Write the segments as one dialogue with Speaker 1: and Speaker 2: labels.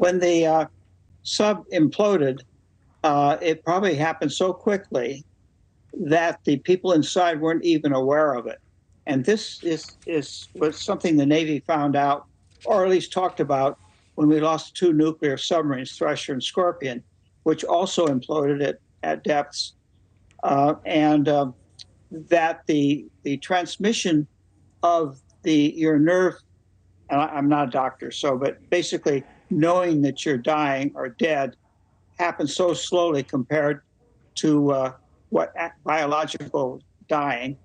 Speaker 1: when the sub imploded, it probably happened so quickly that the people inside weren't even aware of it. And this was something the Navy found out, or at least talked about, when we lost 2 nuclear submarines, Thresher and Scorpion, which also imploded at depths, and that the transmission of your nerve, and I'm not a doctor, but basically knowing that you're dying or dead happens so slowly compared to what biological dying,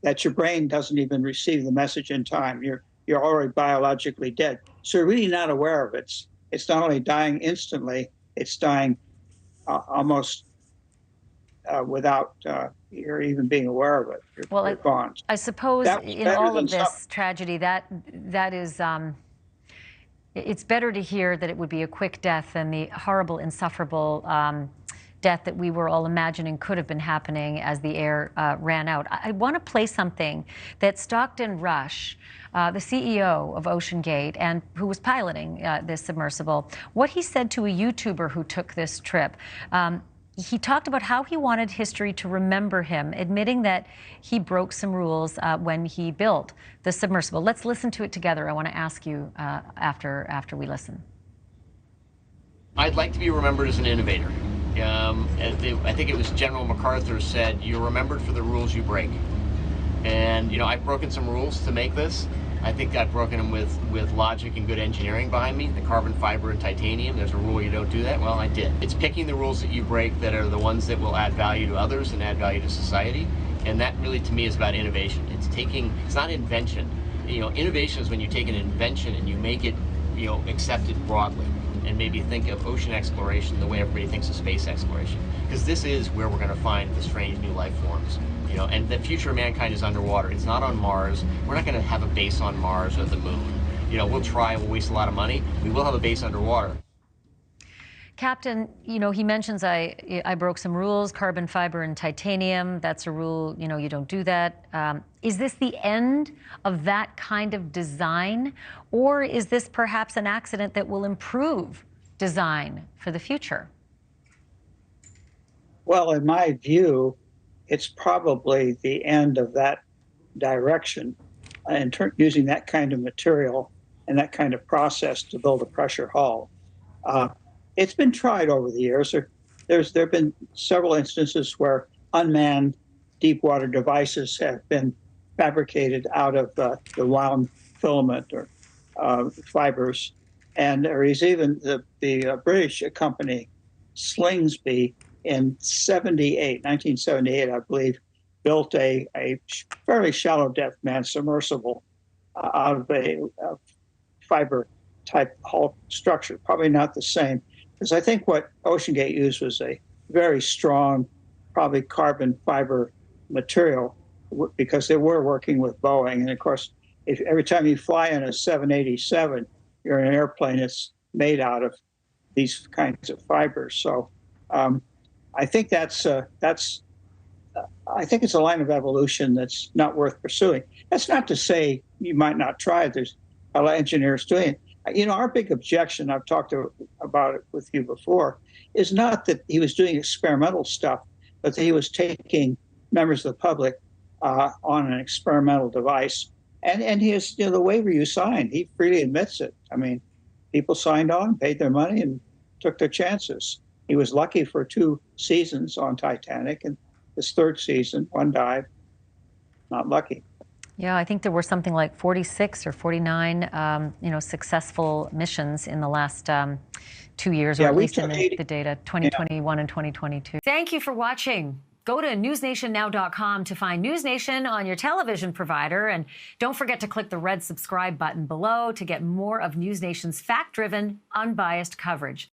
Speaker 1: that your brain doesn't even receive the message in time. You're already biologically dead. So you're really not aware of it. It's not only dying instantly, it's dying almost without you're even being aware of it. You're gone.
Speaker 2: I suppose in all of this tragedy, that is, it's better to hear that it would be a quick death than the horrible, insufferable death that we were all imagining could have been happening as the air ran out. I want to play something that Stockton Rush, the CEO of OceanGate and who was piloting this submersible, what he said to a YouTuber who took this trip. He talked about how he wanted history to remember him, admitting that he broke some rules when he built the submersible. Let's listen to it together. I want to ask you after we listen.
Speaker 3: I'd like to be remembered as an innovator. I think it was General MacArthur said, "You're remembered for the rules you break." And I've broken some rules to make this. I think I've broken them with logic and good engineering behind me. The carbon fiber and titanium, there's a rule you don't do that. Well, I did. It's picking the rules that you break that are the ones that will add value to others and add value to society. And that really, to me, is about innovation. It's not invention. Innovation is when you take an invention and you make it, accepted broadly. And maybe think of ocean exploration the way everybody thinks of space exploration. Because this is where we're going to find the strange new life forms. And the future of mankind is underwater. It's not on Mars. We're not going to have a base on Mars or the moon. We'll try, we'll waste a lot of money. We will have a base underwater.
Speaker 2: Captain, he mentions I broke some rules, carbon fiber and titanium. That's a rule, you don't do that. Is this the end of that kind of design? Or is this perhaps an accident that will improve design for the future?
Speaker 1: Well, in my view, it's probably the end of that direction using that kind of material and that kind of process to build a pressure hull. It's been tried over the years. There have been several instances where unmanned deep water devices have been fabricated out of the wound filament or fibers. And there is even the British company Slingsby in 1978, I believe, built a fairly shallow depth manned submersible out of a fiber type hull structure. Probably not the same, because I think what OceanGate used was a very strong, probably carbon fiber material, because they were working with Boeing. And of course, every time you fly in a 787, you're in an airplane that's made out of these kinds of fibers. So I think I think it's a line of evolution that's not worth pursuing. That's not to say you might not try it. There's a lot of engineers doing it. Our big objection, I've talked about it with you before, is not that he was doing experimental stuff, but that he was taking members of the public on an experimental device. And he is, the waiver you signed, he freely admits it. I mean, people signed on, paid their money, and took their chances. He was lucky for 2 seasons on Titanic, and this 3rd season, one died. Not lucky.
Speaker 2: Yeah, I think there were something like 46 or 49, successful missions in the last 2 years, or at least in the data, 2021 and 2022. Thank you for watching. Go to newsnationnow.com to find NewsNation on your television provider. And don't forget to click the red subscribe button below to get more of NewsNation's fact-driven, unbiased coverage.